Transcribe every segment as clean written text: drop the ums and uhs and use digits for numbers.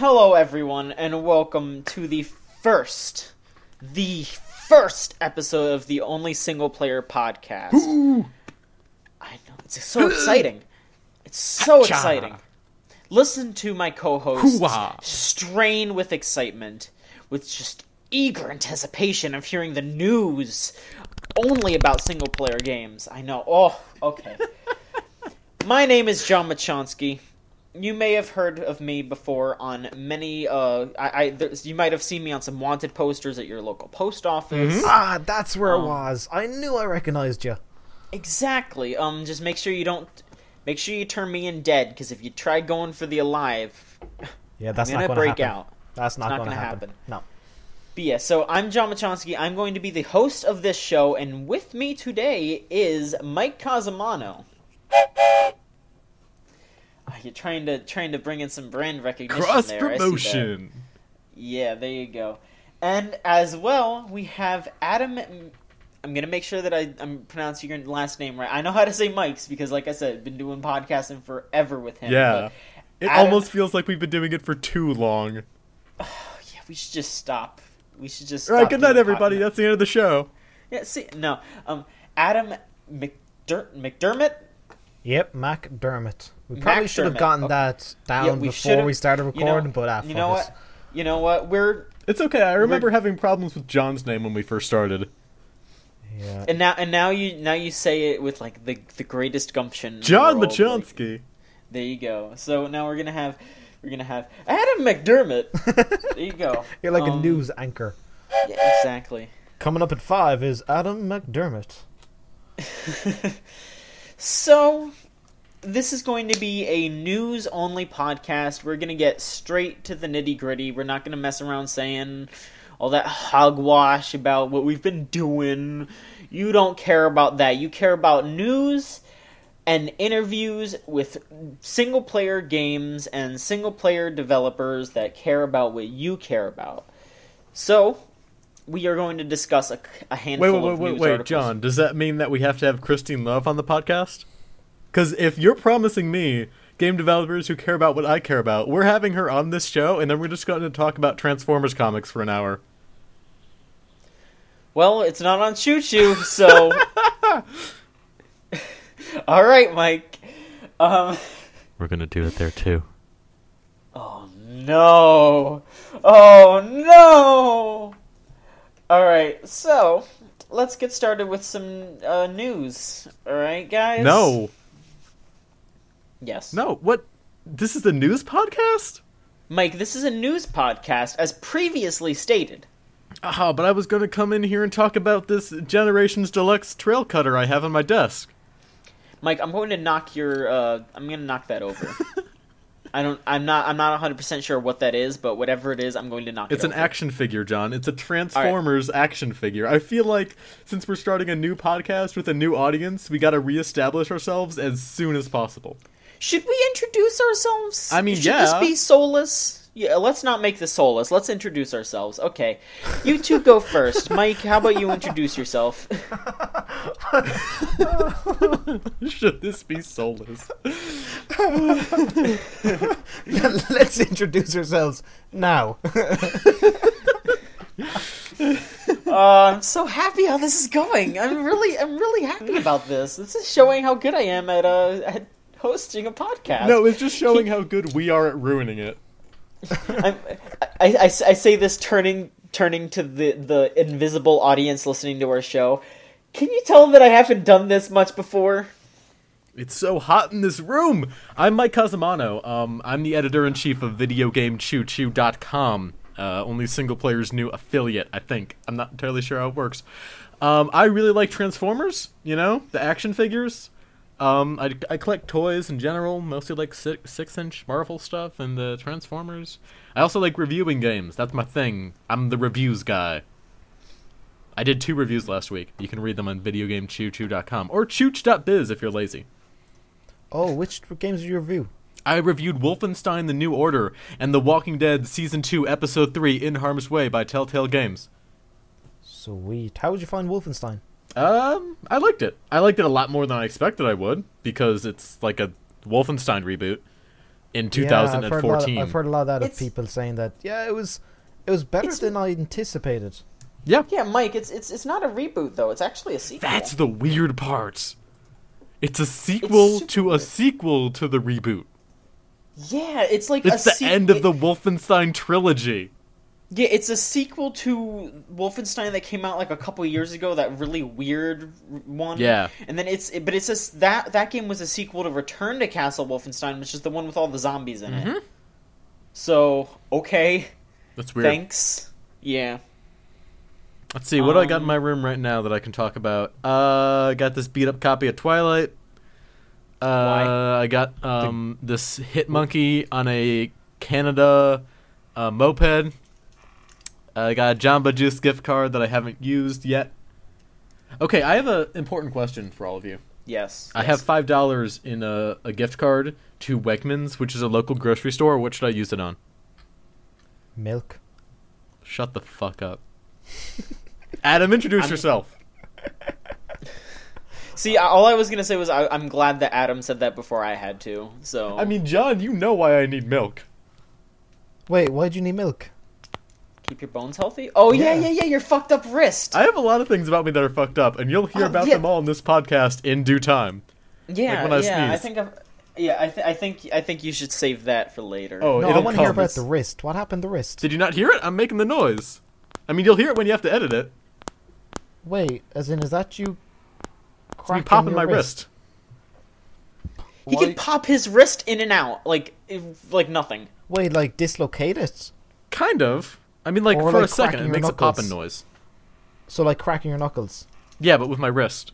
Hello, everyone, and welcome to the first episode of the only single-player podcast. Ooh. I know, it's so exciting. It's so exciting. Listen to my co-host strain with excitement, with just eager anticipation of hearing the news only about single-player games. I know. Oh, okay. My name is John Machonsky. You may have heard of me before on many, you might have seen me on some wanted posters at your local post office. Mm-hmm. Ah, that's where it was. I knew I recognized you. Exactly. Just make sure you turn me in dead, because if you try going for the alive, that's I'm not gonna break out. That's not gonna happen. No. But yeah, so I'm John Machonsky. I'm going to be the host of this show, and with me today is Mike Casamano. You're trying to bring in some brand recognition Cross there. promotion. Yeah, there you go. And as well, we have Adam. I'm gonna make sure that I'm pronouncing your last name right. I know how to say Mike's because, like I said, I've been doing podcasting forever with him. Yeah, it almost feels like we've been doing it for too long. Yeah, we should just stop. All right, good night, everybody. That's the end of the show. Yeah, Adam McDermott. Yep, McDermott. We probably should have gotten that down before we started recording, but you know what? It's okay. I remember having problems with John's name when we first started. Yeah. And now you say it with like the greatest gumption. John Machonsky. Like, there you go. So now we're gonna have Adam McDermott. There you go. You're like a news anchor. Yeah, exactly. Coming up at 5 is Adam McDermott. So, this is going to be a news-only podcast. We're going to get straight to the nitty-gritty. We're not going to mess around saying all that hogwash about what we've been doing. You don't care about that. You care about news and interviews with single-player games and single-player developers that care about what you care about. So, we are going to discuss a handful of news articles. John, does that mean that we have to have Christine Love on the podcast? Because if you're promising me game developers who care about what I care about, we're having her on this show, and then we're just going to talk about Transformers comics for an hour. Well, it's not on Choo Choo, so... All right, Mike. We're going to do it there, too. Oh, no. Oh, no! Alright, so, let's get started with some news. Alright, guys? No. Yes. No, what? This is a news podcast? Mike, this is a news podcast, as previously stated. But I was going to come in here and talk about this Generations Deluxe trail cutter I have on my desk. Mike, I'm going to knock that over. I'm not 100% sure what that is, but whatever it is, I'm going to knock it over. It's an action figure, John. It's a Transformers action figure. I feel like since we're starting a new podcast with a new audience, we got to reestablish ourselves as soon as possible. Should we introduce ourselves? I mean, Should this be soulless? Yeah, let's not make this soulless. Let's introduce ourselves. Okay. You two go first. Mike, how about you introduce yourself? Should this be soulless? Let's introduce ourselves now. I'm so happy how this is going. I'm really happy about this. This is showing how good I am at hosting a podcast. No, it's just showing how good we are at ruining it. I say this turning to the invisible audience listening to our show. Can you tell them that I haven't done this much before? It's so hot in this room. I'm Mike Casamano. I'm the editor-in-chief of VideoGameChooChoo.com. Only single player's new affiliate, I think. I'm not entirely sure how it works. I really like Transformers, the action figures. I collect toys in general, mostly like 6-inch Marvel stuff and the Transformers. I also like reviewing games. That's my thing. I'm the reviews guy. I did 2 reviews last week. You can read them on VideoGameChooChoo.com or Chooch.biz if you're lazy. Oh, which games did you review? I reviewed Wolfenstein: The New Order and The Walking Dead Season 2, Episode 3, In Harm's Way by Telltale Games. Sweet. How would you find Wolfenstein? I liked it. I liked it a lot more than I expected I would, because it's like a Wolfenstein reboot. in Yeah, I've 2014. I've heard a lot of that of It's- people saying that. Yeah, it was better It's- than I anticipated. Yeah, Yeah, Mike, it's not a reboot though. It's actually a sequel. that's the weird part. It's a sequel super to a weird. sequel to the reboot. Yeah, it's like It's the end of the Wolfenstein trilogy. Yeah, it's a sequel to Wolfenstein that came out like a couple years ago. That really weird one. Yeah. And then but it's just that game was a sequel to Return to Castle Wolfenstein, which is the one with all the zombies in Mm-hmm. it. So okay, That's weird. thanks. Yeah. Let's see, what do I got in my room right now that I can talk about? I got this beat up copy of Twilight. Why? I got this Hitmonkey on a Canada moped. I got a Jamba Juice gift card that I haven't used yet. Okay, I have an important question for all of you. Yes. I have $5 in a gift card to Wegmans, which is a local grocery store. What should I use it on? Milk. Shut the fuck up. Adam, introduce yourself. See, all I was gonna say was I'm glad that Adam said that before I had to. So I mean, John, you know why I need milk. Wait, why do you need milk? keep your bones healthy. Oh yeah, Yeah. yeah, yeah. Your fucked up wrist. I have a lot of things about me that are fucked up, and you'll hear about yeah. them all in this podcast in due time. Yeah, Like when I yeah. I sneeze. think I think you should save that for later. Oh, No, I it'll want to hear come. about the wrist. What happened to the wrist? Did you not hear it? I'm making the noise. I mean, you'll hear it when you have to edit it. Wait, as in, is that you It's me cracking popping your my wrist? He Why- can pop his wrist in and out like nothing. Wait, like dislocate it? Kind of. I mean, like, Or, for like, a second, cracking it your makes a knuckles. popping noise. So like cracking your knuckles? Yeah, but with my wrist.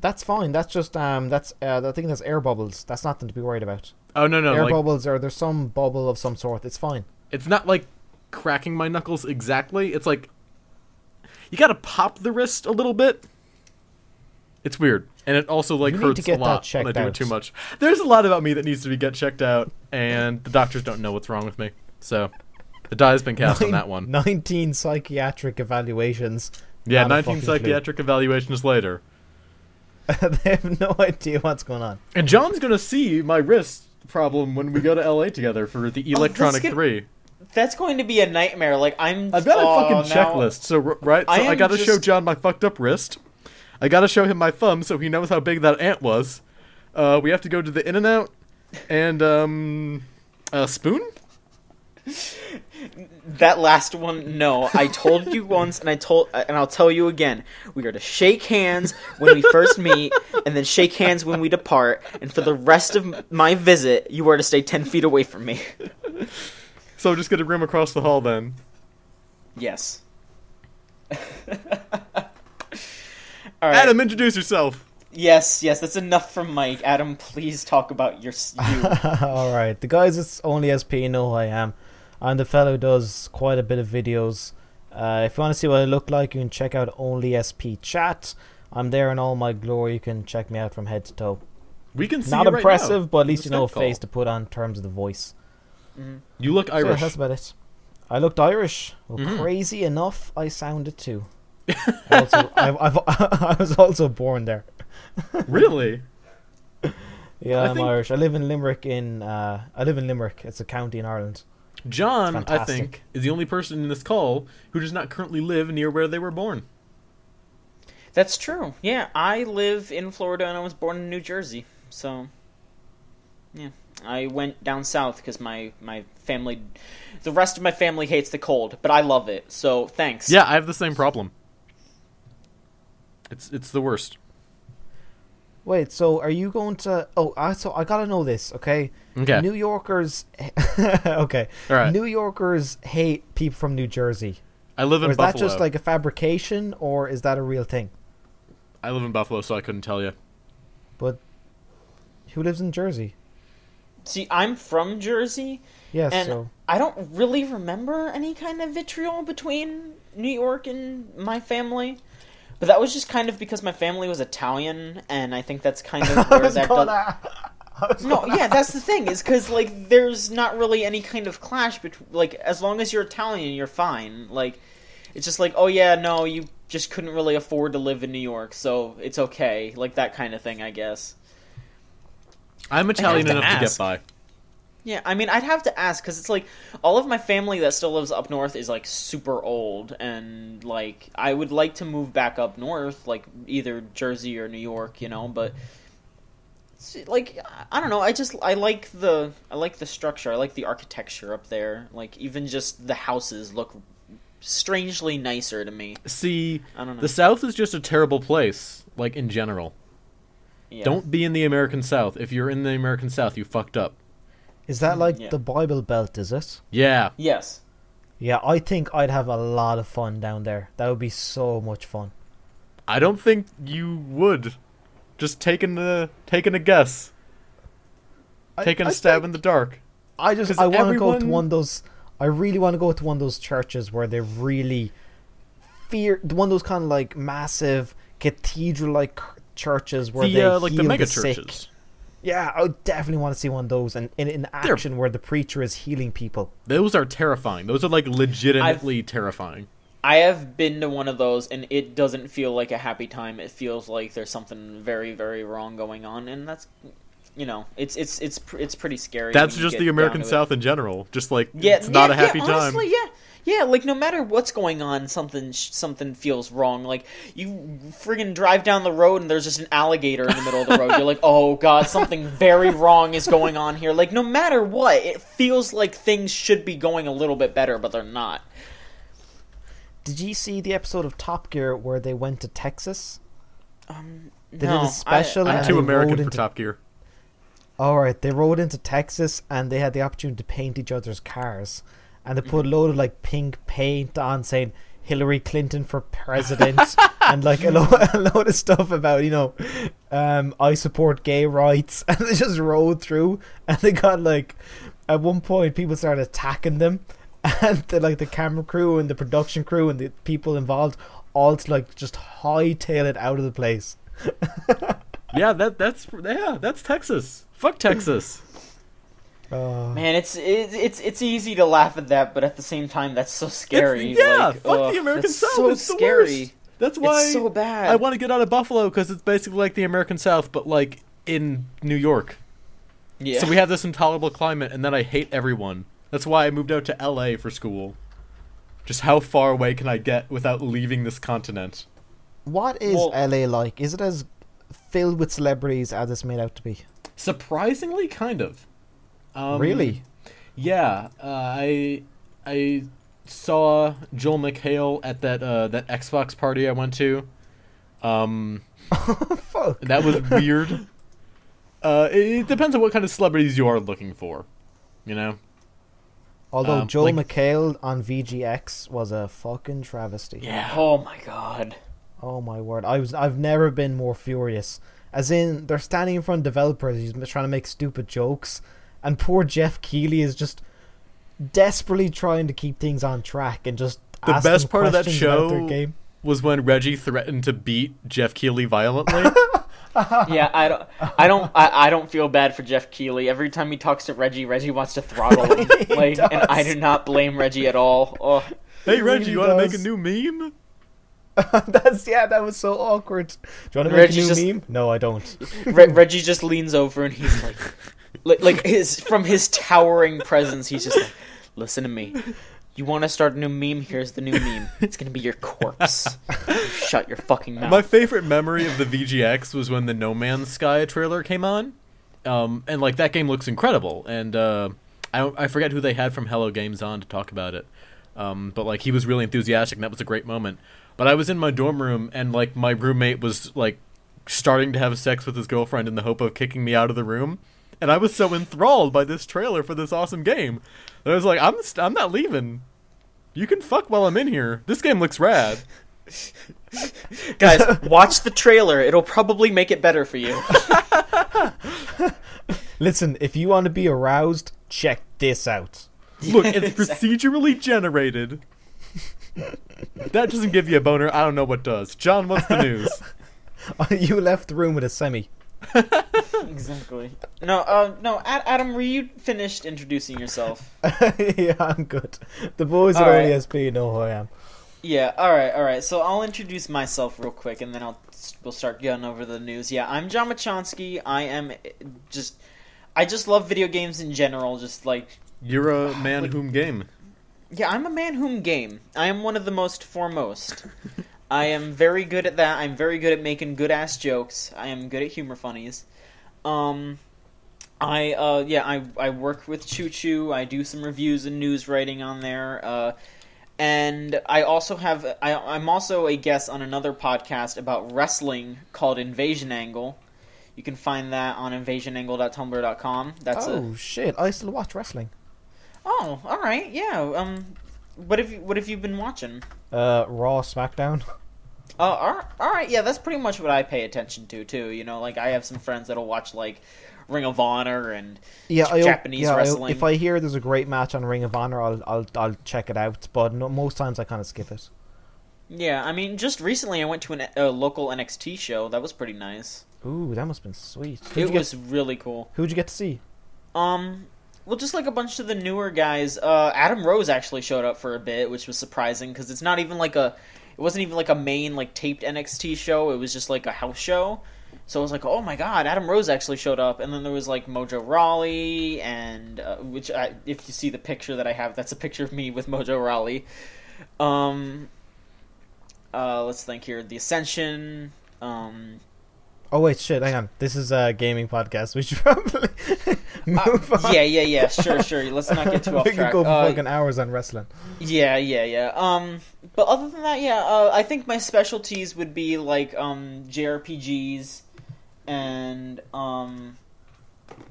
That's fine. That's just I think that's air bubbles. That's nothing to be worried about. Oh, no, air like, bubbles, or there's some bubble of some sort. It's fine. it's not like cracking my knuckles exactly. It's like, you gotta pop the wrist a little bit. It's weird. And it also, like, You need to hurts get a lot that when I checked do it out. too much. There's a lot about me that needs to get checked out, and the doctors don't know what's wrong with me. So, the die has been cast on that one. 19 psychiatric evaluations. Yeah, Not a 19 fucking clue. psychiatric evaluations later. They have no idea what's going on. And John's gonna see my wrist problem when we go to LA together for the Electronic gonna- 3. That's going to be a nightmare. Like I've I've got a fucking checklist. So right, so I I am gotta show just- John my fucked up wrist. I gotta show him my thumb so he knows how big that ant was. We have to go to the In-N-Out and a spoon. That last one, no. I told you once, and I'll tell you again. We are to shake hands when we first meet, and then shake hands when we depart. And for the rest of my visit, you are to stay 10 feet away from me. So just get a room across the hall then. Yes. All right. Adam, introduce yourself. Yes, that's enough from Mike. Adam, please talk about you. Alright, the guys it's Only SP know who I am. I'm the fellow who does quite a bit of videos. If you want to see what I look like, you can check out Only SP Chat. I'm there in all my glory. You can check me out from head to toe. We can see Not you right impressive, now. but at least you know a Skype call. face to put on in terms of the voice. You look So yeah, Irish. that's about it. I looked Irish. Well, Mhm. crazy enough, I sounded too. I was also born there. Really? Yeah, I I'm think- Irish. I live in Limerick. I live in Limerick. It's a county in Ireland. John, It's I fantastic. think, is the only person in this call who does not currently live near where they were born. That's true. Yeah, I live in Florida and I was born in New Jersey. So, yeah. I went down south because my family... The rest of my family hates the cold, but I love it. So, thanks. Yeah, I have the same problem. It's the worst. Wait, so are you going to? So I gotta know this, okay? Okay. New Yorkers, okay. All right. New Yorkers hate people from New Jersey. I live Or in is Buffalo. that just like a fabrication, or is that a real thing? I live in Buffalo, so I couldn't tell you. But who lives in Jersey? See, I'm from Jersey, Yes. and So I don't really remember any kind of vitriol between New York and my family. But that was just kind of because my family was Italian, and I think that's kind of where that does... No, yeah, that's the thing, is because, like, there's not really any kind of clash between, like, as long as you're Italian, you're fine. Like, it's just like, oh yeah, no, you just couldn't really afford to live in New York, so it's okay. Like, that kind of thing, I guess. I'm Italian to enough to get ask. by. Yeah, I mean, I'd have to ask, because it's like, all of my family that still lives up north is, like, super old, and, like, I would like to move back up north, like, either Jersey or New York, you know, but, like, I don't know, I like the structure, I like the architecture up there, like, even just the houses look strangely nicer to me. See, I don't know. the South is just a terrible place, like, in general. Yeah. Don't be in the American South. If you're in the American South, you fucked up. Is that like Yeah. the Bible Belt, is it? Yeah. Yes. Yeah, I think I'd have a lot of fun down there. That would be so much fun. I don't think you would. Just taking a guess. Taking a stab in the dark. I 'Cause want to go to everyone- one of those. I really want to go to one of those churches where they really one of those kind of like massive cathedral-like churches where they Like heal the mega sick. churches. Yeah, I would definitely want to see one of those, and in action where the preacher is healing people. Those are terrifying. Those are like legitimately terrifying. I have been to one of those, and it doesn't feel like a happy time. It feels like there's something very, very wrong going on, and that's, you know, it's pretty scary. That's when you just get the down American to it. South in general. Just like Yeah, it's not a happy time. Honestly, yeah. Like no matter what's going on, something feels wrong. Like you friggin' drive down the road and there's just an alligator in the middle of the road. You're like, oh god, something very wrong is going on here. Like no matter what, it feels like things should be going a little bit better, but they're not. Did you see the episode of Top Gear where they went to Texas? They No, did a special. I'm and too they American rode for into- Top Gear. All right, they rode into Texas and they had the opportunity to paint each other's cars, and they put a load of like pink paint on, saying Hillary Clinton for president, and like a load of stuff about I support gay rights, and they just rode through, and they got like at one point people started attacking them, and the camera crew and the production crew and the people involved all to like just hightail it out of the place. Yeah, that's Texas. Fuck Texas. Man, it's easy to laugh at that, but at the same time, that's so scary. Fuck the American that's South. So it's the scary. worst. That's why It's so bad. I want to get out of Buffalo because it's basically like the American South, but like in New York. Yeah. So we have this intolerable climate, and then I hate everyone. That's why I moved out to LA for school. Just how far away can I get without leaving this continent? What is LA like? Is it as filled with celebrities as it's made out to be? Surprisingly, kind of. Really? Yeah. I saw Joel McHale at that Xbox party I went to. Fuck. That was weird. It depends on what kind of celebrities you are looking for, you know? Although Joel like- McHale on VGX was a fucking travesty. Yeah. Oh my god. Oh my word. I've never been more furious. As in, they're standing in front of developers, he's trying to make stupid jokes, and poor Jeff Keighley is just desperately trying to keep things on track and just The ask best them part of that questions about their show game. was when Reggie threatened to beat Jeff Keighley violently. Yeah, I don't feel bad for Jeff Keighley. Every time he talks to Reggie, Reggie wants to throttle him. He and I does. do not blame Reggie at all. Oh. Hey, Reggie, really you want to make a does. new meme? That was so awkward. Do you want to make Reggie a new just- meme? No, I don't. Reggie just leans over and he's like from his towering presence, he's just like, listen to me. You want to start a new meme? Here's the new meme. It's gonna be your corpse. Shut your fucking mouth. My favorite memory of the VGX was when the No Man's Sky trailer came on. And like that game looks incredible. And I forget who they had from Hello Games on to talk about it. But like he was really enthusiastic and that was a great moment. But I was in my dorm room and like my roommate was like starting to have sex with his girlfriend in the hope of kicking me out of the room. And I was so enthralled by this trailer for this awesome game that I was like, I'm not leaving. You can fuck while I'm in here. This game looks rad. Guys, watch the trailer. It'll probably make it better for you. Listen, if you want to be aroused, check this out. Look, it's procedurally generated. If that doesn't give you a boner, I don't know what does. John, what's the news? You left the room with a semi. Exactly. No, Adam, were you finished introducing yourself? Yeah, I'm good. The boys at All right. OLESP know who I am. Yeah, alright. So I'll introduce myself real quick, and then we'll start getting over the news. Yeah, I'm John Machonsky. I just love video games in general. Just like, You're a man like- whom game. yeah, I'm a man whom game. I am one of the most foremost. I am very good at that. I'm very good at making good ass jokes. I am good at humor funnies. I work with Choo Choo. I do some reviews and news writing on there. And I also have I'm also a guest on another podcast about wrestling called Invasion Angle. You can find that on invasionangle.tumblr.com. Oh shit! I still watch wrestling. Oh, all right, yeah. What have you been watching? Raw, SmackDown. All right, yeah, that's pretty much what I pay attention to too. You know, like I have some friends that'll watch like Ring of Honor and Japanese wrestling. If I hear there's a great match on Ring of Honor, I'll check it out. But no, most times I kind of skip it. Yeah, I mean, just recently I went to a local NXT show. That was pretty nice. Ooh, that must have been sweet. It was really cool. Who'd you get to see? Well, just like a bunch of the newer guys. Adam Rose actually showed up for a bit, which was surprising because it wasn't even like a main like taped NXT show. It was just like a house show. So I was like, oh my god, Adam Rose actually showed up. And then there was like Mojo Rawley, and if you see the picture that I have, that's a picture of me with Mojo Rawley. Let's think here. The Ascension. Oh wait, shit! Hang on. This is a gaming podcast. We should probably move on. Yeah. Sure. Let's not get too off We track. could go for fucking hours on wrestling. Yeah. But other than that, yeah. I think my specialties would be like JRPGs and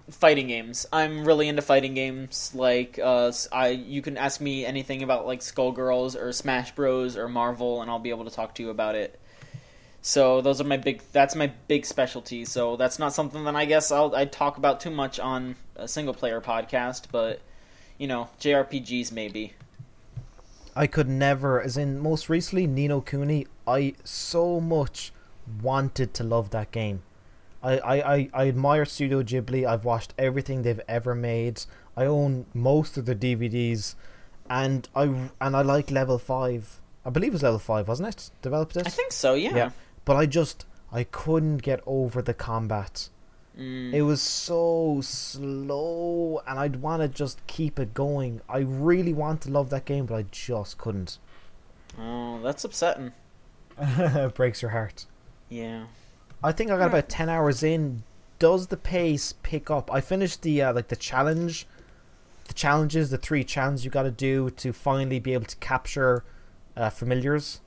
fighting games. I'm really into fighting games. Like you can ask me anything about like Skullgirls or Smash Bros or Marvel, and I'll be able to talk to you about it. So that's my big specialty. So that's not something that I guess I'd talk about too much on a single player podcast, but you know, JRPGs maybe. I could never, as in most recently, Ni no Kuni. I so much wanted to love that game. I admire Studio Ghibli. I've watched everything they've ever made. I own most of their DVDs, and I like Level 5. I believe it was Level 5, wasn't it? Developed it? I think so, yeah. But I couldn't get over the combat. It was so slow, and I'd want to just keep it going. I really want to love that game, but I just couldn't. Oh, that's upsetting. It breaks your heart. Yeah. I think I got about 10 hours in. Does the pace pick up? I finished the the challenge, the 3 challenges you got to do to finally be able to capture familiars.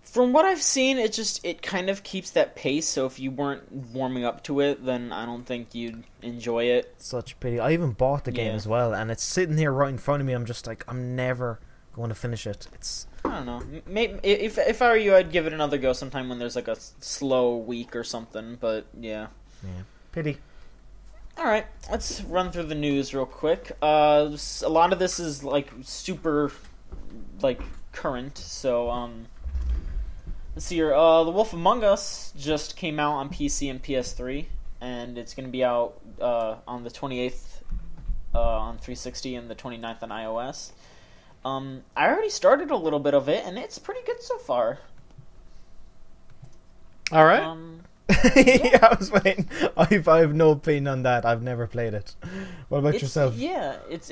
From what I've seen, it kind of keeps that pace. So if you weren't warming up to it, then I don't think you'd enjoy it. Such a pity. I even bought the game Yeah. as well, and it's sitting here right in front of me. I'm just like, I'm never going to finish it. It's I don't know. Maybe if I were you, I'd give it another go sometime when there's like a slow week or something. But yeah. pity. All right, let's run through the news real quick. A lot of this is like super, like current. So let's see here. The Wolf Among Us just came out on PC and PS3, and it's going to be out on the 28th on 360 and the 29th on iOS. I already started a little bit of it, and it's pretty good so far. All right. Yeah, I was waiting. I have no opinion on that. I've never played it. What about yourself? Yeah, it's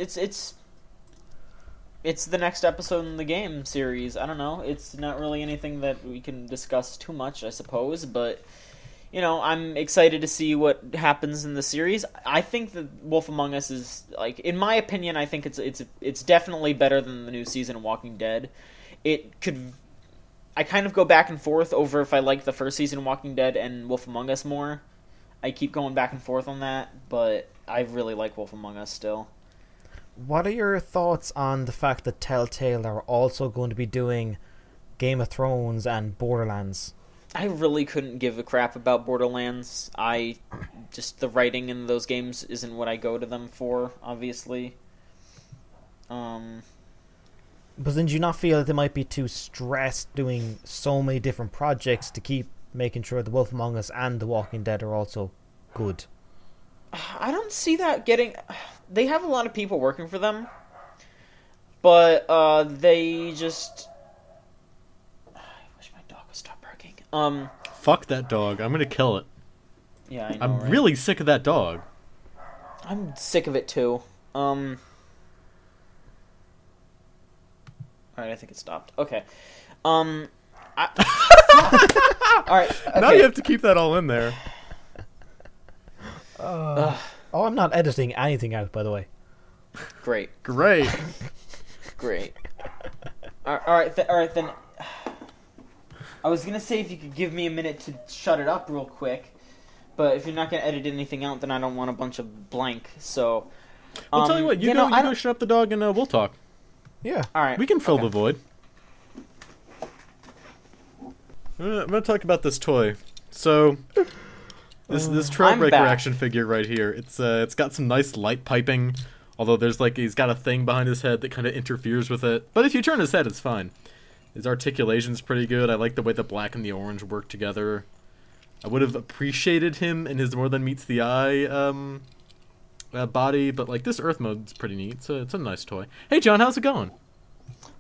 the next episode in the game series. I don't know. It's not really anything that we can discuss too much, I suppose, but you know, I'm excited to see what happens in the series. I think that Wolf Among Us is, like, in my opinion, I think it's definitely better than the new season of Walking Dead. I kind of go back and forth over if I like the first season of Walking Dead and Wolf Among Us more. I keep going back and forth on that, but I really like Wolf Among Us still. What are your thoughts on the fact that Telltale are also going to be doing Game of Thrones and Borderlands? I really couldn't give a crap about Borderlands. The writing in those games isn't what I go to them for, obviously. But then do you not feel that they might be too stressed doing so many different projects to keep making sure The Wolf Among Us and The Walking Dead are also good? I don't see that getting... They have a lot of people working for them, but they just... I wish my dog would stop barking. Fuck that dog. I'm gonna kill it. Yeah, I know, I'm right? really sick of that dog. I'm sick of it too. All right, I think it stopped. Okay. All right. Okay. Now you have to keep that all in there. Oh, I'm not editing anything out, by the way. Great. Great. All right. Then. I was gonna say if you could give me a minute to shut it up real quick, but if you're not gonna edit anything out, then I don't want a bunch of blank. So. I'll tell you what. You go shut up the dog, and we'll talk. Yeah. All right. We can fill the void. I'm gonna talk about this toy. So, this Trailbreaker action figure right here. It's got some nice light piping, although he's got a thing behind his head that kind of interferes with it. But if you turn his head, it's fine. His articulation's pretty good. I like the way the black and the orange work together. I would have appreciated him in his more than meets the eye body, but like this Earth mode's pretty neat. It's a nice toy. Hey John, how's it going?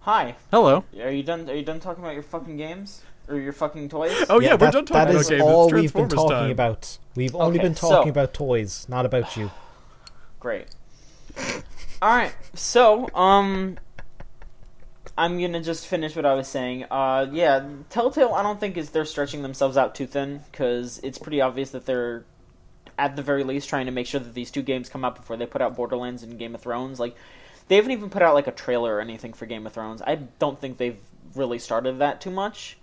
Hi. Hello. Are you done talking about your fucking games or your fucking toys? Oh yeah, we're done talking about games. That is all it's we've been Transformers talking time. about. We've only been talking about toys, not about you. Great. All right. So, I'm gonna just finish what I was saying. Yeah, Telltale, I don't think they're stretching themselves out too thin, because it's pretty obvious that they're, at the very least, trying to make sure that these two games come out before they put out Borderlands and Game of Thrones. Like, they haven't even put out like a trailer or anything for Game of Thrones. I don't think they've really started that too much.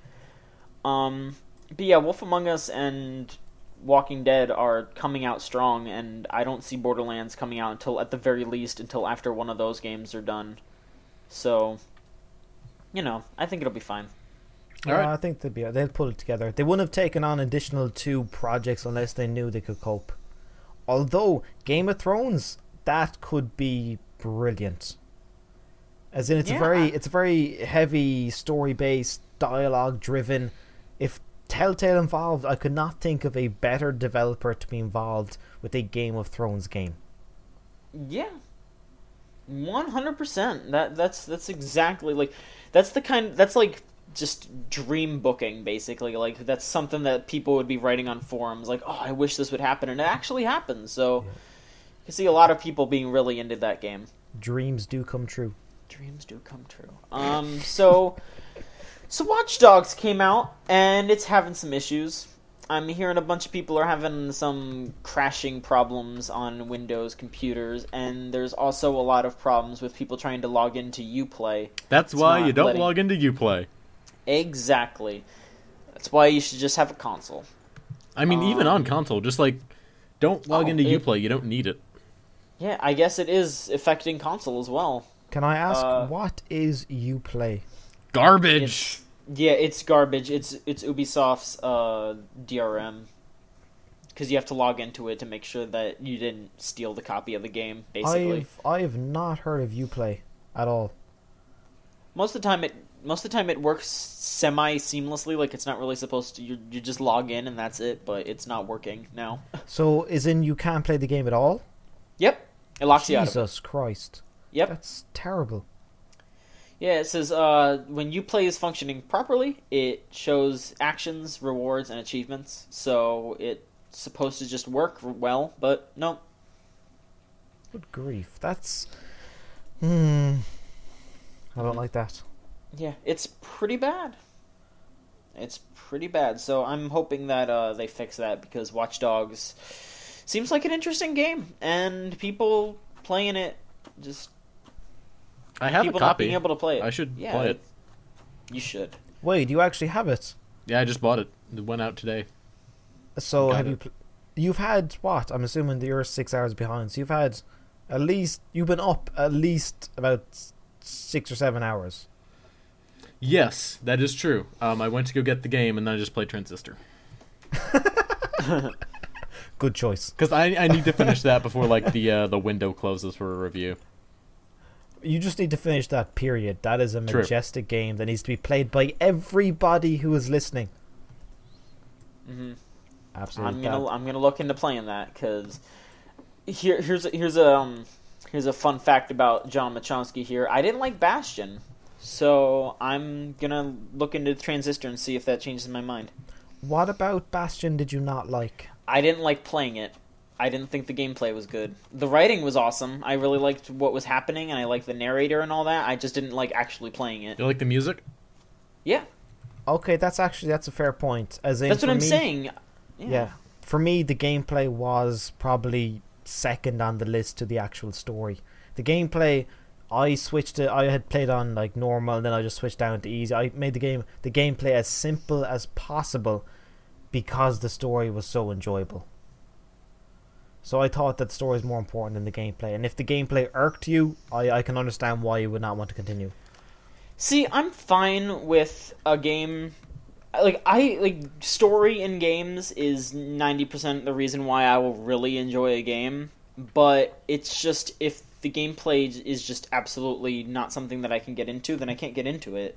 But yeah, Wolf Among Us and Walking Dead are coming out strong, and I don't see Borderlands coming out until, at the very least, until after one of those games are done. So, I think it'll be fine. All right. I think they'll pull it together. They wouldn't have taken on additional 2 projects unless they knew they could cope. Although Game of Thrones, that could be brilliant. As in, it's a very heavy story based, dialogue driven. If Telltale involved, I could not think of a better developer to be involved with a Game of Thrones game. Yeah, 100%. That's exactly like that's like just dream booking, basically. Like, that's something that people would be writing on forums, like, oh, I wish this would happen, and it actually happens. So, you can see a lot of people being really into that game. Dreams do come true. Dreams do come true. So Watch Dogs came out, and it's having some issues. I'm hearing a bunch of people are having some crashing problems on Windows computers, and there's also a lot of problems with people trying to log into Uplay. That's why you don't log into Uplay. Exactly. That's why you should just have a console. I mean, even on console, just don't log into Uplay. You don't need it. Yeah, I guess it is affecting console as well. Can I ask, what is Uplay? Garbage. It's garbage. It's Ubisoft's DRM. Because you have to log into it to make sure that you didn't steal the copy of the game, basically. I have not heard of Uplay at all. Most of the time it works semi-seamlessly, like it's not really supposed to. You just log in and that's it, but it's not working now. So, as in you can't play the game at all? Yep. It locks you out of it. Jesus Christ. Yep. That's terrible. Yeah, it says when Uplay is functioning properly, it shows actions, rewards, and achievements. So it's supposed to just work well, but no. Good grief. That's... I don't like that. Yeah, it's pretty bad. So I'm hoping that they fix that, because Watch Dogs seems like an interesting game, and people playing it just... I have a people copy. not being able to play it. I should play it. You should. Wait, do you actually have it? Yeah, I just bought it. It went out today. So Got have it. you've had what? I'm assuming that you're 6 hours behind. So you've been up at least about 6 or 7 hours. Yes, that is true. I went to go get the game, and then I just played Transistor. Good choice. Because I need to finish that before the window closes for a review. You just need to finish that, period. That is a majestic game that needs to be played by everybody who is listening. Mm-hmm. Absolutely. I'm gonna look into playing that, because here's a fun fact about John Machonsky here. I didn't like Bastion, so I'm gonna look into Transistor and see if that changes my mind. What about Bastion did you not like? I didn't like playing it. I didn't think the gameplay was good. The writing was awesome. I really liked what was happening, and I liked the narrator and all that. I just didn't like actually playing it. You like the music? Yeah, Okay, that's a fair point. As in, that's what for I'm me- saying. Yeah. For me, the gameplay was probably second on the list to the actual story. The gameplay, I switched it. I had played on like normal, and then I just switched down to easy. I made the gameplay as simple as possible because the story was so enjoyable. So I thought that the story is more important than the gameplay. And if the gameplay irked you, I can understand why you would not want to continue. See, I'm fine with a game. Story in games is 90% the reason why I will really enjoy a game. But it's just if the gameplay is just absolutely not something that I can get into, then I can't get into it.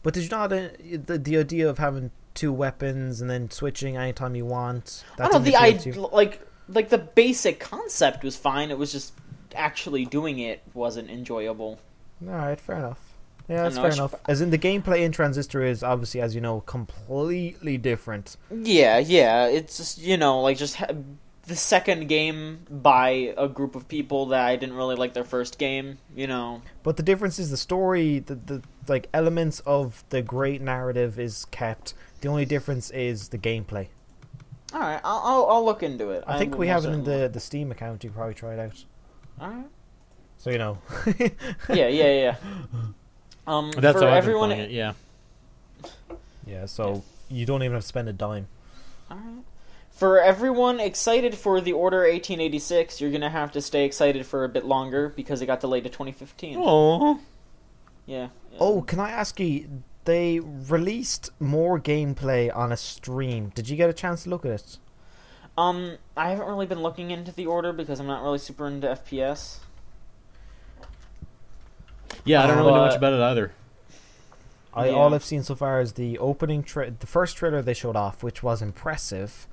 But did you not the idea of having two weapons and then switching anytime you want? I don't know, didn't appeal to you? like the basic concept was fine. It was just actually doing it wasn't enjoyable. Alright, fair enough. Yeah, that's know, fair it's- enough. As in, the gameplay in Transistor is obviously, as you know, completely different. Yeah, it's just the second game by a group of people that I didn't really like their first game. But the difference is the story, the like elements of the great narrative is kept. The only difference is the gameplay. All right, I'll look into it. I think will we have it most in certainly. the Steam account. You can probably try it out. All right. So you know. Yeah. That's for how I've everyone, been playing it, yeah. Yeah, so you don't even have to spend a dime. Alright. For everyone excited for the Order 1886, you're gonna have to stay excited for a bit longer because it got delayed to 2015. Oh. Yeah. Oh, can I ask you? They released more gameplay on a stream. Did you get a chance to look at it? I haven't really been looking into the Order because I'm not really super into FPS. Yeah, I don't really know much But- about it either. Yeah. All I've seen so far is the opening the first trailer they showed off, which was impressive,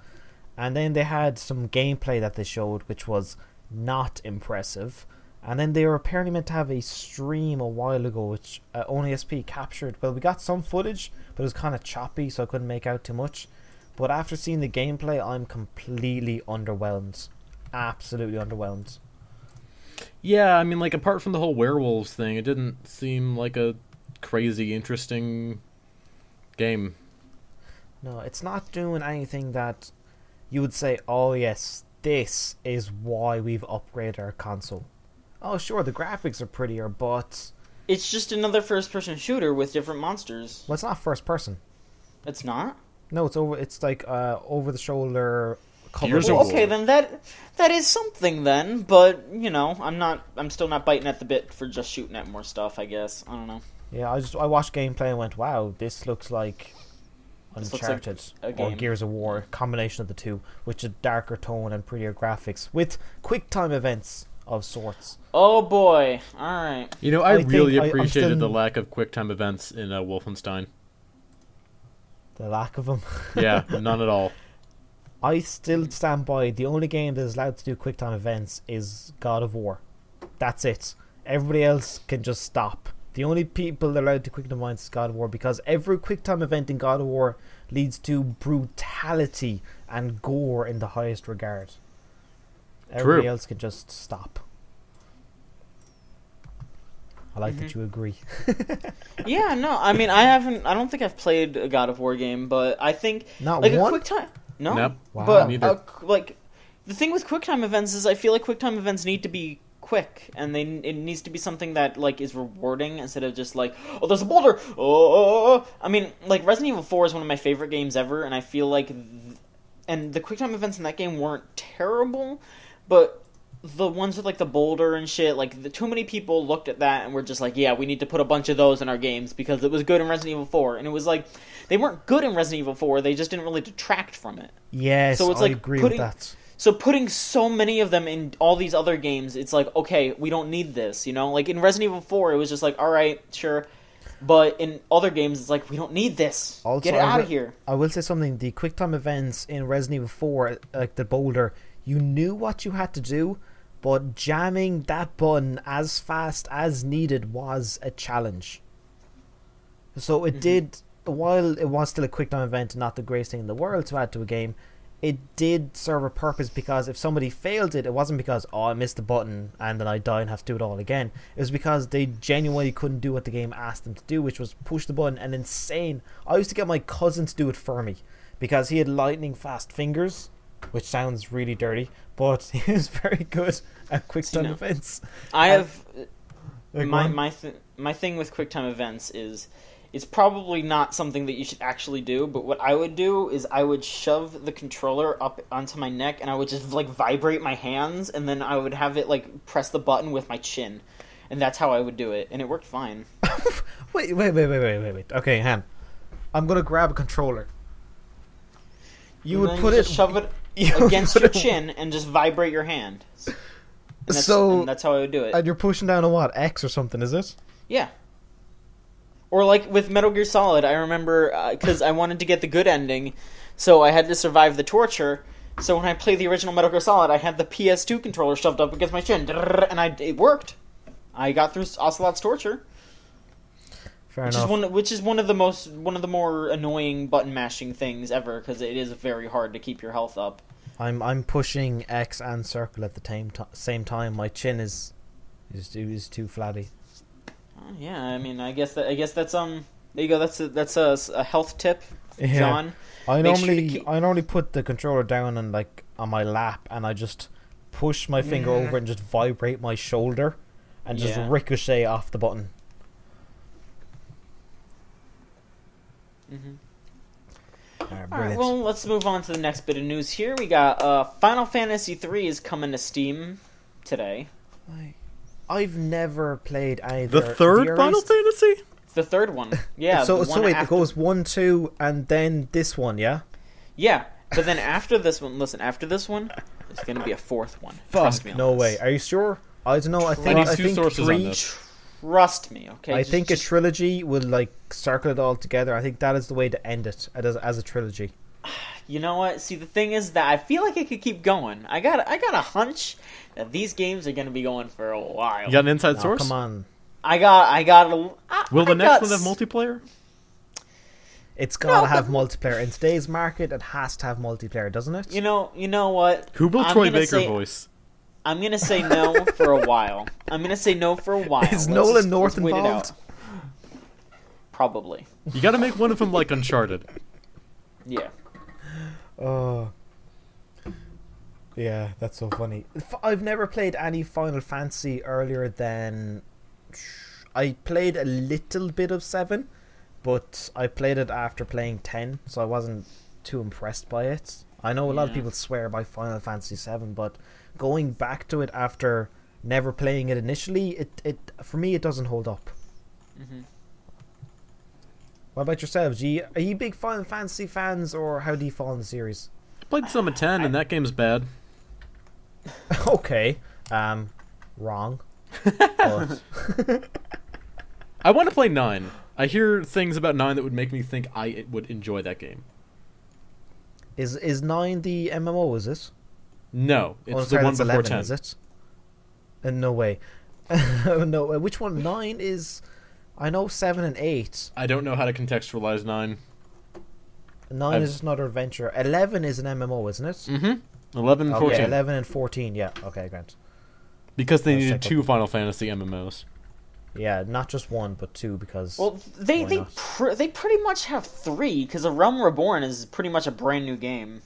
and then they had some gameplay that they showed, which was not impressive, and then they were apparently meant to have a stream a while ago, which only SP captured. Well, we got some footage, but it was kind of choppy, so I couldn't make out too much. But after seeing the gameplay, I'm completely underwhelmed, absolutely underwhelmed. Yeah, I mean, like, apart from the whole werewolves thing, it didn't seem like a crazy interesting game. No, it's not doing anything that you would say, oh yes, this is why we've upgraded our console. Oh sure, the graphics are prettier, but... It's just another first-person shooter with different monsters. Well, it's not first person. It's not? No, it's like over the shoulder cover. Gears of Well, War. okay, then that is something then, but, I'm still not biting at the bit for just shooting at more stuff, I guess. I don't know. Yeah, I watched gameplay and went, wow, this looks like This looks like Uncharted a or game. Gears of War, combination of the two, with a darker tone and prettier graphics, with quick time events of sorts. Oh boy, alright. You know, I think really I'm appreciated still- the lack of QuickTime events in Wolfenstein. The lack of them. Yeah, none at all. I still stand by the only game that is allowed to do quick time events is God of War. That's it. Everybody else can just stop. The only people that are allowed to quick time events is God of War, because every quick time event in God of War leads to brutality and gore in the highest regard. Everybody True. else can just stop. I like Mm-hmm. that you agree. Yeah, no, I mean, I don't think I've played a God of War game, but I think, Not like, one? a quick time... No? Nope. Wow. But, Neither. the thing with QuickTime events is I feel like QuickTime events need to be quick, and it needs to be something that, like, is rewarding instead of just, like, oh, there's a boulder! Oh! I mean, like, Resident Evil 4 is one of my favorite games ever, and I feel like... and the QuickTime events in that game weren't terrible, but the ones with, like, the boulder and shit, like, too many people looked at that and were just like, yeah, we need to put a bunch of those in our games because it was good in Resident Evil 4, and it was like... They weren't good in Resident Evil 4, they just didn't really detract from it. Yes, So it's I like agree putting- with that. So putting so many of them in all these other games, it's like, okay, we don't need this, you know? Like, in Resident Evil 4, it was just like, alright, sure. But in other games, it's like, we don't need this. Also, Get it out of here. I will say something. The quick time events in Resident Evil 4, like the boulder, you knew what you had to do, but jamming that button as fast as needed was a challenge. So it did, while it was still a quick time event and not the greatest thing in the world to add to a game, it did serve a purpose, because if somebody failed it, it wasn't because, oh, I missed the button and then I die and have to do it all again. It was because they genuinely couldn't do what the game asked them to do, which was push the button. And insane. I used to get my cousin to do it for me because he had lightning fast fingers, which sounds really dirty, but he was very good at quick time events. I have my thing with quick time events is, it's probably not something that you should actually do, but what I would do is I would shove the controller up onto my neck and I would just like vibrate my hands, and then I would have it like press the button with my chin, and that's how I would do it, and it worked fine. Wait. Okay, Han. I'm gonna grab a controller. You would put it, shove it against your chin and just vibrate your hand. And that's how I would do it. And you're pushing down a what? X or something, is it? Yeah. Or like with Metal Gear Solid, I remember because I wanted to get the good ending, so I had to survive the torture. So when I played the original Metal Gear Solid, I had the PS2 controller shoved up against my chin, and it worked. I got through Ocelot's torture. Fair enough. Which is one of the more annoying button mashing things ever, because it is very hard to keep your health up. I'm pushing X and circle at the same time. My chin is too flabby. Yeah, I mean, I guess that's there you go. That's a health tip, John. Yeah. I normally put the controller down and like on my lap, and I just push my finger over and just vibrate my shoulder, and just ricochet off the button. Alright, well, let's move on to the next bit of news here. We got Final Fantasy III is coming to Steam today. I've never played either. The third Final Fantasy? The third one. Yeah. so wait, it goes 1, 2, and then this one, yeah? Yeah, but then after this one, after this one, there's going to be a fourth one. Fuck, Trust me on no this. way. Are you sure? I don't know. I think sources on this. Trust me, okay? I think a trilogy will like circle it all together. I think that is the way to end it as a trilogy. You know what? See, the thing is that I feel like it could keep going. I got a hunch that these games are going to be going for a while. You got an inside source? Come on. Will the next one have multiplayer? It's gotta have multiplayer. In today's market, it has to have multiplayer, doesn't it? You know what? Who will Troy Baker voice? I'm gonna say no for a while. Is Nolan North involved? Probably. You gotta make one of them like Uncharted. Yeah. Oh. Yeah, that's so funny. I've never played any Final Fantasy earlier than... I played a little bit of 7, but I played it after playing 10, so I wasn't too impressed by it. I know a lot of people swear by Final Fantasy 7, but going back to it after never playing it initially, it for me, it doesn't hold up. Mm-hmm. What about yourselves? Are you big Final Fantasy fans, or how do you fall in the series? I played some at 10, and that game's bad. Okay. Wrong. But I want to play 9. I hear things about 9 that would make me think I would enjoy that game. Is 9 the MMO, is it? No, it's the one before 11, 10. Is it? No way. No, which one? 9 is... I know 7 and 8. I don't know how to contextualize 9. 9 is another adventure. 11 is an MMO, isn't it? Mm-hmm. 11 and 14. Yeah, 11 and 14, yeah. Okay, great. Because they needed 2 Final Fantasy MMOs. Yeah, not just 1, but 2, because... Well, they pretty much have 3, because A Realm Reborn is pretty much a brand new game.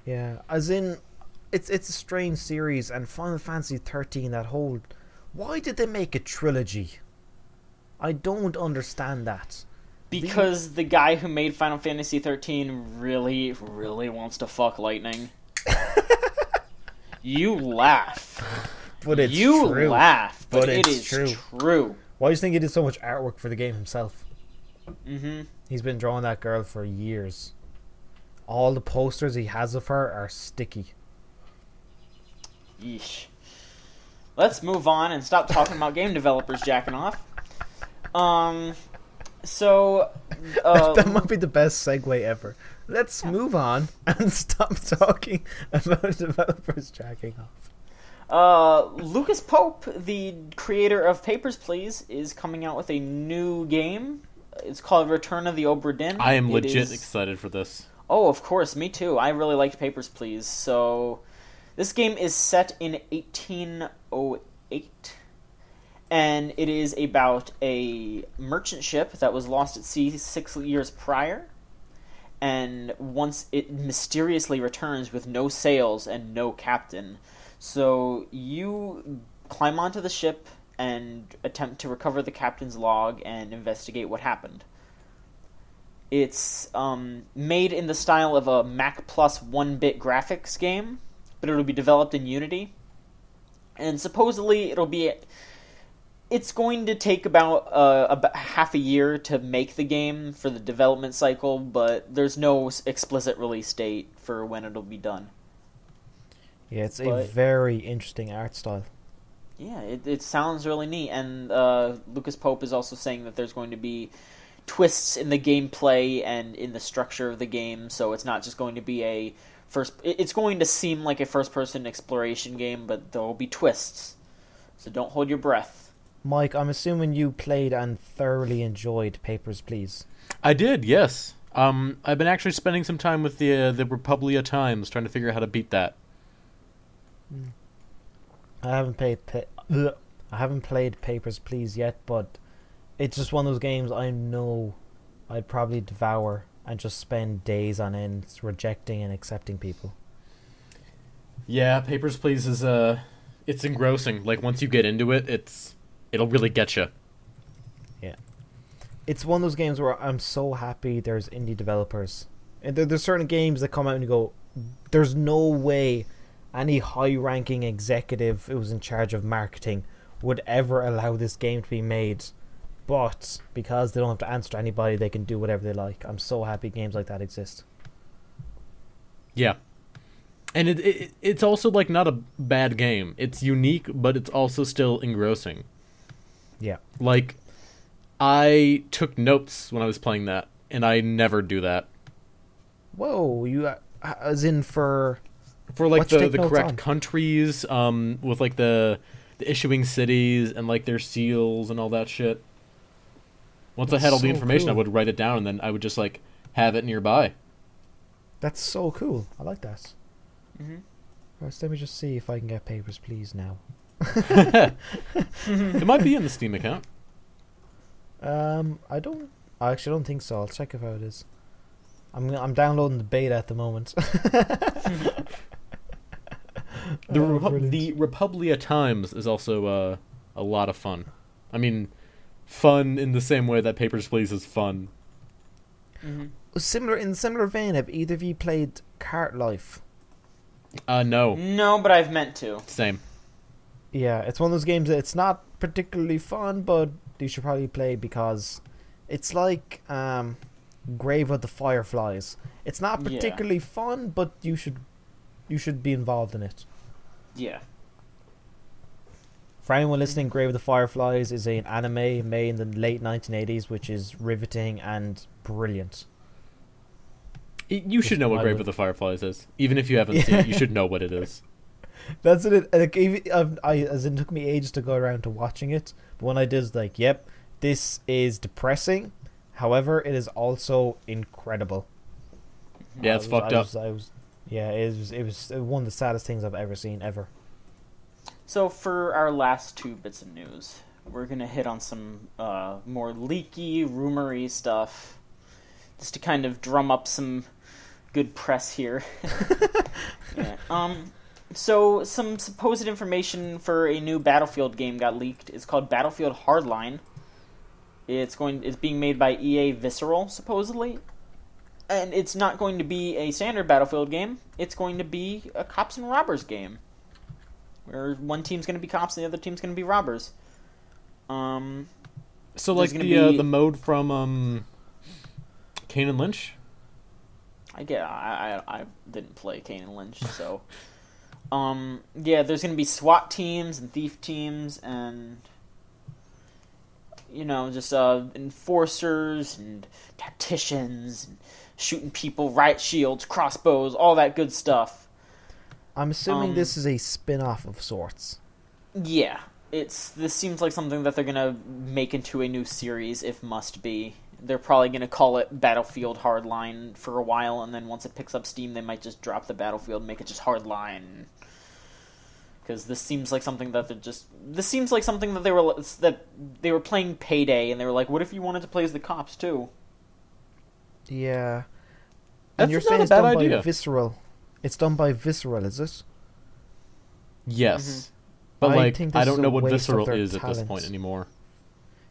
Yeah, as in... It's a strange series, and Final Fantasy 13, that whole... Why did they make a trilogy? I don't understand that. Because the guy who made Final Fantasy 13 really, really wants to fuck Lightning. You laugh. But it's true. You laugh, but it is true. Why do you think he did so much artwork for the game himself? Mm-hmm. He's been drawing that girl for years. All the posters he has of her are sticky. Yeesh. Let's move on and stop talking about game developers jacking off. So... that might be the best segue ever. Let's move on and stop talking about developers jacking off. Lucas Pope, the creator of Papers, Please, is coming out with a new game. It's called Return of the Obra Dinn. I am It legit is- excited for this. Oh, of course, me too. I really liked Papers, Please. So, this game is set in 1808, and it is about a merchant ship that was lost at sea 6 years prior, and once it mysteriously returns with no sails and no captain. So, you climb onto the ship and attempt to recover the captain's log and investigate what happened. It's made in the style of a Mac Plus 1-bit graphics game, but it'll be developed in Unity. And supposedly it's going to take about half a year to make the game for the development cycle, but there's no explicit release date for when it'll be done. Yeah, it's a But- very interesting art style. Yeah, it sounds really neat, and Lucas Pope is also saying that there's going to be twists in the gameplay and in the structure of the game, so it's not just going to be it's going to seem like a first-person exploration game, but there will be twists, so don't hold your breath. Mike, I'm assuming you played and thoroughly enjoyed Papers, Please. I did, yes. I've been actually spending some time with the Republia Times trying to figure out how to beat that. I haven't played Papers, Please yet, but it's just one of those games I know I'd probably devour and just spend days on end rejecting and accepting people. Yeah, Papers, Please is it's engrossing. Like once you get into it, it'll really get you. Yeah, it's one of those games where I'm so happy there's indie developers. And there's certain games that come out and you go, there's no way any high-ranking executive who was in charge of marketing would ever allow this game to be made. But because they don't have to answer to anybody, they can do whatever they like. I'm so happy games like that exist. Yeah. And it's also like not a bad game. It's unique, but it's also still engrossing. Yeah. Like I took notes when I was playing that, and I never do that. Whoa, you as in for For like What you the take notes correct on? countries, with like the issuing cities and like their seals and all that shit. Once I That's had all the so information, I cool. would write it down, and then I would just like have it nearby. That's so cool. I like that. Mm-hmm. Right, let me just see if I can get Papers, Please now. It might be in the Steam account. I actually don't think so. I'll check if how it is. I'm downloading the beta at the moment. The Oh, brilliant. the Republia Times is also a lot of fun. I mean, fun in the same way that Papers, Please is fun. Mm-hmm. In similar vein, have either of you played Cart Life? No, No, but I've meant to. same. Yeah, it's one of those games that it's not particularly fun, but you should probably play because it's like Grave of the Fireflies. It's not Yeah. particularly fun, but you should be involved in it. Yeah. For anyone listening, Grave of the Fireflies is an anime made in the late 1980s, which is riveting and brilliant. You should know what I Grave would- of the Fireflies is. Even if you haven't seen it, you should know what it is. That's it. Like, it took me ages to go around to watching it, but when I did, it's like, yep, this is depressing. However, it is also incredible. Yeah, it's fucked up. Yeah, it was one of the saddest things I've ever seen ever. So for our last two bits of news, we're gonna hit on some more leaky, rumory stuff, just to kind of drum up some good press here. Yeah. So some supposed information for a new Battlefield game got leaked. It's called Battlefield Hardline. It's being made by EA Visceral, supposedly. And it's not going to be a standard Battlefield game. It's going to be a cops and robbers game, where one team's going to be cops and the other team's going to be robbers. So like gonna the be- the mode from Kane and Lynch. I didn't play Kane and Lynch, so yeah, there's going to be SWAT teams and thief teams and just enforcers and tacticians and shooting people, riot shields, crossbows, all that good stuff. I'm assuming Um, this is a spin-off of sorts. Yeah, this seems like something that they're gonna make into a new series if must be, They're probably going to call it Battlefield Hardline for a while, and then once it picks up steam, they might just drop the Battlefield and make it just Hardline. Because this seems like something that they were playing Payday, and they were like, "What if you wanted to play as the cops too?" Yeah. That's And you're not saying a it's bad done idea. by Visceral. It's done by Visceral, is it? Yes. But, I like, think I this don't is a know what waste of Visceral their is at this talent. point anymore.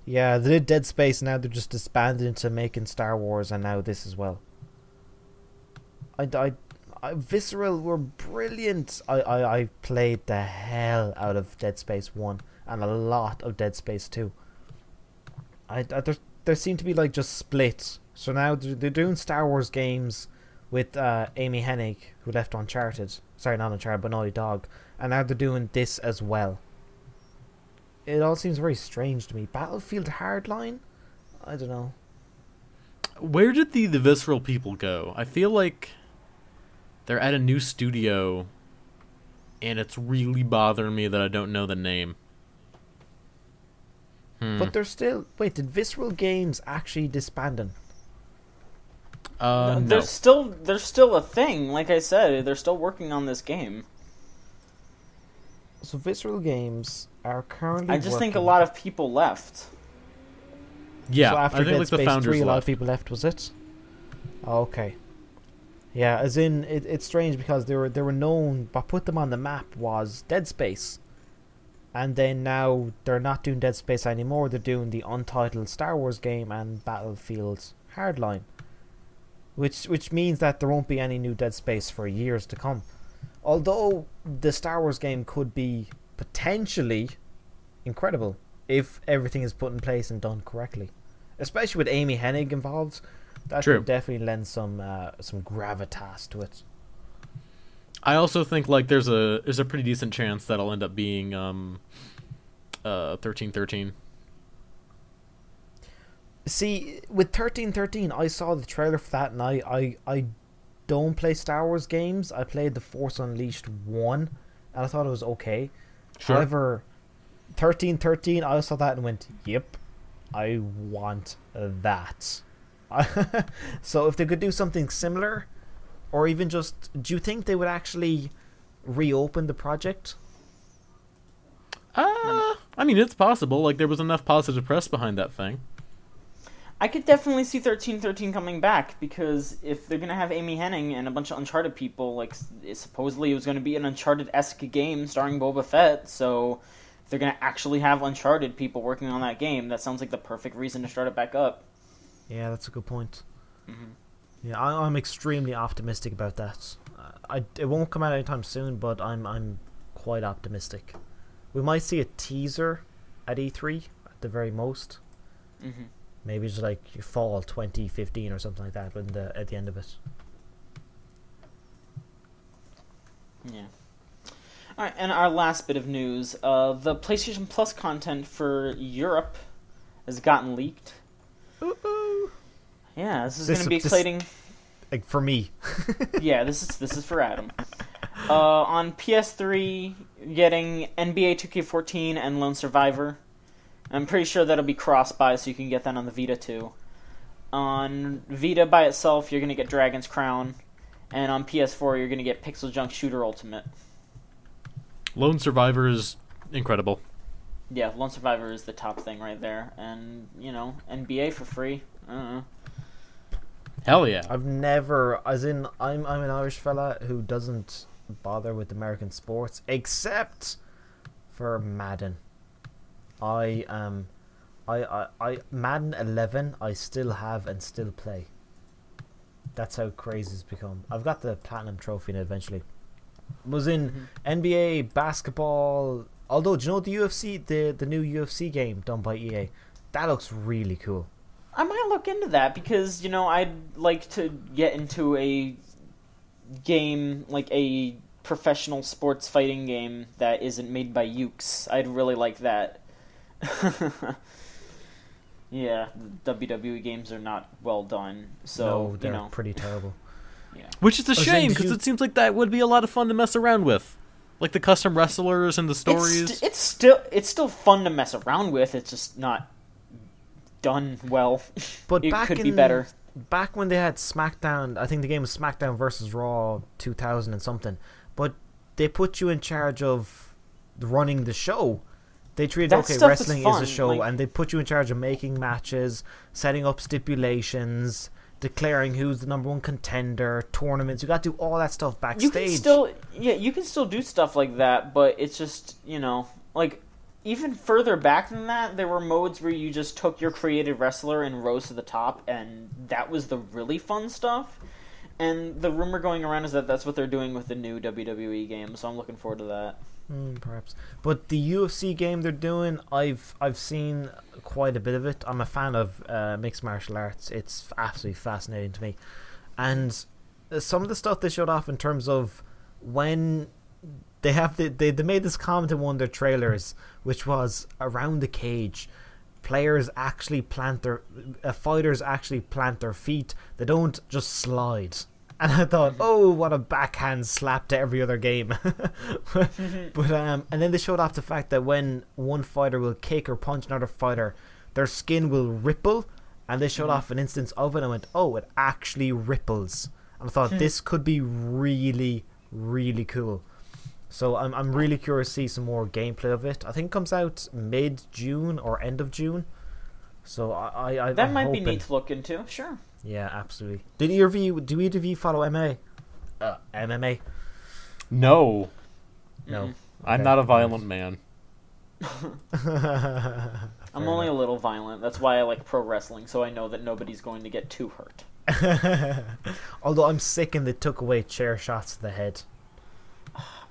Yeah, they did Dead Space, now they're just disbanded into making Star Wars, and now this as well. Visceral were brilliant. I played the hell out of Dead Space 1 and a lot of Dead Space 2. There seem to be like just split. So now they're doing Star Wars games with Amy Hennig, who left Uncharted. Sorry, not Uncharted, but Naughty Dog. And now they're doing this as well. It all seems very strange to me. Battlefield Hardline? I don't know. Where did the Visceral people go? I feel like they're at a new studio, and it's really bothering me that I don't know the name. But they're still... Wait, did Visceral Games actually disbanding? No. There's still a thing. Like I said, they're still working on this game. So Visceral Games are currently I just think a working- lot of people left. Yeah, So after I think Dead like the Space founders 3, a lot of left. people left, was it? Oh, okay. Yeah, as in, it's strange because they were known... What put them on the map was Dead Space. And then now they're not doing Dead Space anymore. They're doing the untitled Star Wars game and Battlefield Hardline. Which means that there won't be any new Dead Space for years to come. Although the Star Wars game could be potentially incredible if everything is put in place and done correctly. Especially with Amy Hennig involved. That True. could definitely lend some gravitas to it. I also think like there's a pretty decent chance that'll end up being 1313. See, with 1313, I saw the trailer for that, and I don't play Star Wars games. I played The Force Unleashed 1, and I thought it was okay. Sure. However, 1313, I saw that and went, yep, I want that. So if they could do something similar, or even just, do you think they would actually reopen the project? I mean, it's possible. Like, there was enough positive press behind that thing. I could definitely see 1313 coming back, because if they're going to have Amy Hennig and a bunch of Uncharted people, like, supposedly it was going to be an Uncharted-esque game starring Boba Fett, so if they're going to actually have Uncharted people working on that game, that sounds like the perfect reason to start it back up. Yeah, that's a good point. Mm-hmm. Yeah, I'm extremely optimistic about that. It won't come out anytime soon, but I'm quite optimistic. We might see a teaser at E3 at the very most. Mm-hmm. Maybe just like fall 2015 or something like that at the end of it. Yeah. Alright, and our last bit of news. The PlayStation Plus content for Europe has gotten leaked. Ooh. Yeah, this is going to be This- exciting. Like for me. Yeah, this is for Adam. On PS3, getting NBA 2K14 and Lone Survivor. I'm pretty sure that'll be cross-buy, so you can get that on the Vita too. On Vita by itself, you're going to get Dragon's Crown. And on PS4, you're going to get Pixel Junk Shooter Ultimate. Lone Survivor is incredible. Yeah, Lone Survivor is the top thing right there. And, NBA for free. I don't know. Hell yeah. I've never, as in, I'm an Irish fella who doesn't bother with American sports except for Madden. I Madden 11 I still have and still play. That's how crazy it's become. I've got the platinum trophy in it eventually. Was in NBA basketball. Although, do you know the UFC, the new UFC game done by EA? That looks really cool. I might look into that because, I'd like to get into a game, like a professional sports fighting game that isn't made by Ukes. I'd really like that. Yeah, the WWE games are not well done, so, No, they're pretty terrible. Yeah. Which is a saying, shame, did because you- it seems like that would be a lot of fun to mess around with. Like the custom wrestlers and the stories. It's still fun to mess around with, it's just not done well. But It back could in be better. back when they had SmackDown, I think the game was SmackDown versus Raw 2000 and something. But they put you in charge of running the show. They treated That okay, stuff is wrestling is fun, a show, like- and they put you in charge of making matches, setting up stipulations, declaring who's the number one contender, tournaments. You got to do all that stuff backstage. You can still do stuff like that, but it's just, like, even further back than that, there were modes where you just took your created wrestler and rose to the top, and that was the really fun stuff. And the rumor going around is that that's what they're doing with the new WWE game, so I'm looking forward to that. Perhaps, but the UFC game they're doing, I've seen quite a bit of it. I'm a fan of mixed martial arts. It's absolutely fascinating to me, and some of the stuff they showed off in terms of when they have they made this comment in one of their trailers, which was around the cage. Fighters actually plant their feet. They don't just slide. And I thought, oh, what a backhand slap to every other game. But and then they showed off the fact that when one fighter will kick or punch another fighter, their skin will ripple. And they showed off an instance of it, and I went, oh, it actually ripples. And I thought this could be really, really cool. So I'm really curious to see some more gameplay of it. I think it comes out mid-June or end of June. So That might be neat to look into, sure. Yeah, absolutely. Do either of you follow MMA? MMA? No. No. I'm not a violent man. I'm only a little violent. That's why I like pro wrestling, so I know that nobody's going to get too hurt. Although I'm sick and they took away chair shots to the head.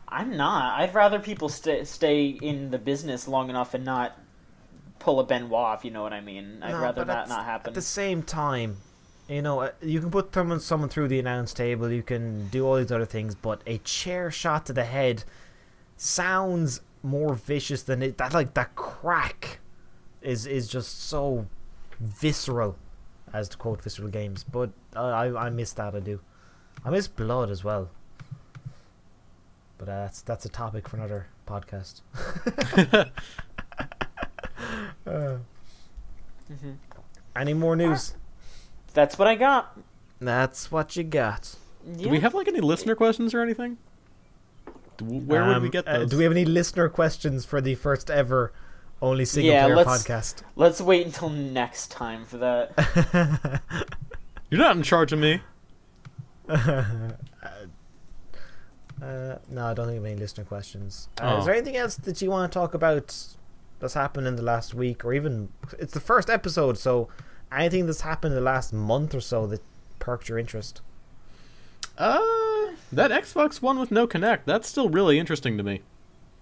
I'm not. I'd rather people stay in the business long enough and not pull a Benoit, if you know what I mean. I'd rather that not happen. At the same time, you can put someone through the announce table, you can do all these other things, but a chair shot to the head sounds more vicious than it. That crack is just so visceral, as to quote Visceral Games. But I miss that. I do. I miss blood as well. But that's a topic for another podcast. Any more news? That's what I got. That's what you got. Yeah. Do we have any listener questions or anything? Where would we get those? Do we have any listener questions for the first ever only single player podcast? Let's wait until next time for that. You're not in charge of me. No, I don't think we have any listener questions. Oh. Is there anything else that you want to talk about that's happened in the last week, or even it's the first episode, so anything that's happened in the last month or so that perked your interest? That Xbox One with no Kinect, that's still really interesting to me.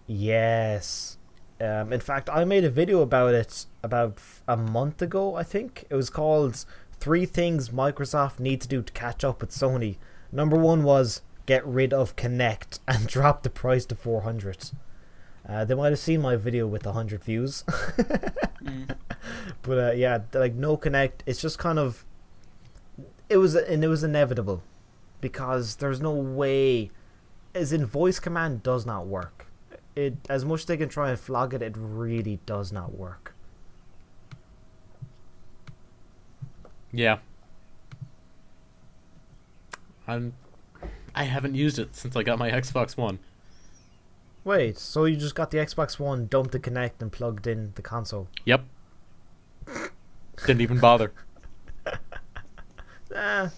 Yes. In fact, I made a video about it about a month ago, I think. It was called 3 Things Microsoft Need to Do to Catch Up with Sony. Number 1 was get rid of Kinect and drop the price to 400. They might have seen my video with 100 views. But yeah, no Kinect. It's just kind of it was inevitable, because there's no way, as in voice command does not work. It, as much as they can try and flog it, it really does not work. Yeah. I haven't used it since I got my Xbox One. Wait, so you just got the Xbox One, dumped the Kinect, and plugged in the console? Yep. Didn't even bother.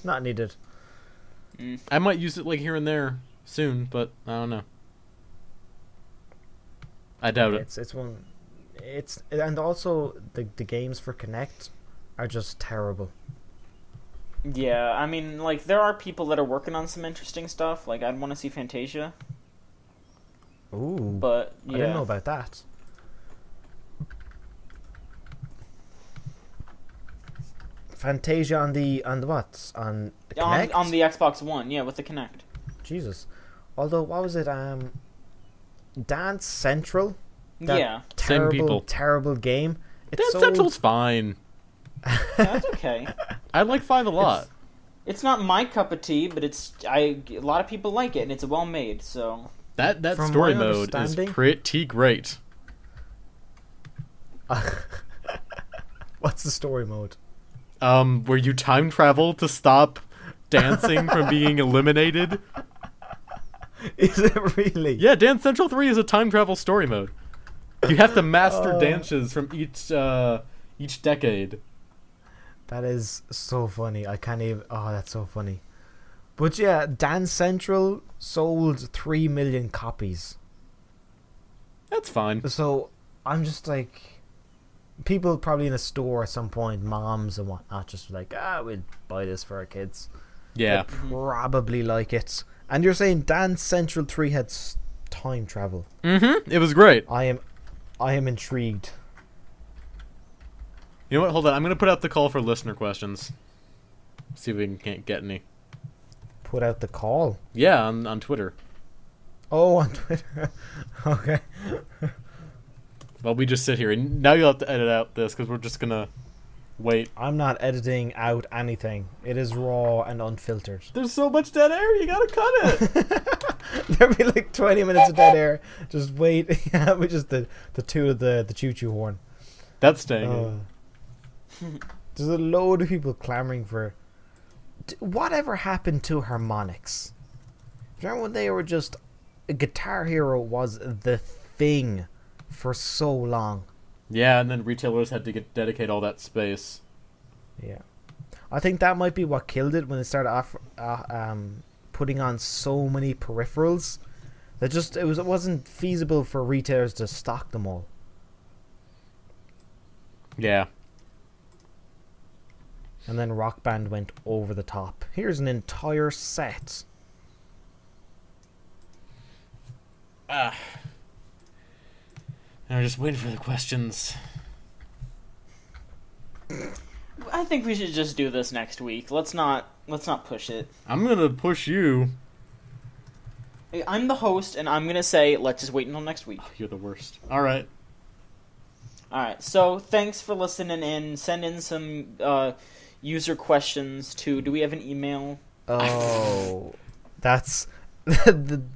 Not needed. I might use it here and there soon, but I don't know. I doubt it. And also the games for Kinect are just terrible. Yeah, I mean, there are people that are working on some interesting stuff. I'd want to see Fantasia. Ooh. But, yeah. I didn't know about that. Fantasia on the what? On the Kinect? On the Xbox One, yeah, with the Kinect. Jesus. Although, what was it? Dance Central? That yeah. Same people. Terrible game. Dance Central's fine. Yeah, that's okay. I like 5 a lot. It's not my cup of tea, but a lot of people like it, and it's well made, so... That From story my mode is understanding- pretty great. What's the story mode? Where you time travel to stop dancing from being eliminated. Is it really? Yeah, Dance Central 3 is a time travel story mode. You have to master dances from each decade. That is so funny. I can't even... Oh, that's so funny. But yeah, Dance Central sold 3 million copies. That's fine. So, I'm just like... People probably in a store at some point, moms and whatnot, just like, we'll buy this for our kids. Yeah. They'd probably like it. And you're saying Dance Central 3 had time travel. Mm-hmm. It was great. I am intrigued. You know what? Hold on. I'm going to put out the call for listener questions. See if we can't get any. Put out the call? Yeah, on Twitter. Oh, on Twitter. Okay. Well, we just sit here. And now you'll have to edit out this because we're just going to wait. I'm not editing out anything. It is raw and unfiltered. There's so much dead air. You got to cut it. There'll be like 20 minutes of dead air. Just wait. Yeah, we just the two of the choo-choo horn. That's staying in. There's a load of people clamoring for... Whatever happened to harmonics? Remember when they were just... Guitar Hero was the thing for so long. Yeah, and then retailers had to dedicate all that space. Yeah. I think that might be what killed it when they started putting on so many peripherals. That just it wasn't feasible for retailers to stock them all. Yeah. And then Rock Band went over the top. Here's an entire set. I'm just waiting for the questions. I think we should just do this next week. Let's not push it. I'm gonna push you. I'm the host, and I'm gonna say let's just wait until next week. Oh, you're the worst. All right. All right. So thanks for listening in. Send in some user questions to. Do we have an email? Oh, that's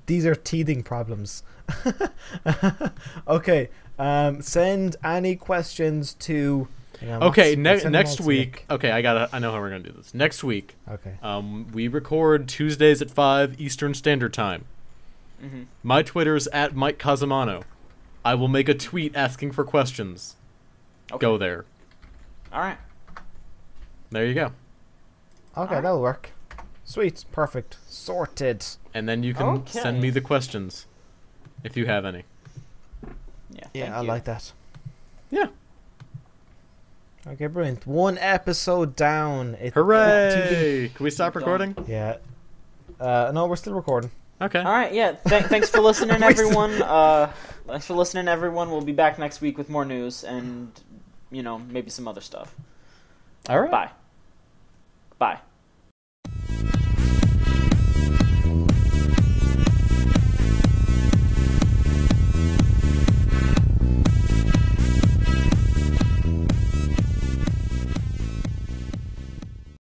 these are teething problems. Okay. Send any questions to. Okay, next week. Okay, I know how we're gonna do this. Next week. Okay. We record Tuesdays at 5 Eastern Standard Time. Mm-hmm. My Twitter's at Mike Casamano. I will make a tweet asking for questions. Okay. Go there. All right. There you go. Okay, right. that'll work. Sweet, perfect, sorted. And then you can send me the questions if you have any. Yeah. Yeah, thank I you. like that. Yeah. Okay, brilliant. One episode down. Hooray! Can we stop recording? Yeah. No, we're still recording. Okay. All right. Yeah. Thanks for listening, everyone. Thanks for listening, everyone. We'll be back next week with more news and maybe some other stuff. All right. Bye. Bye.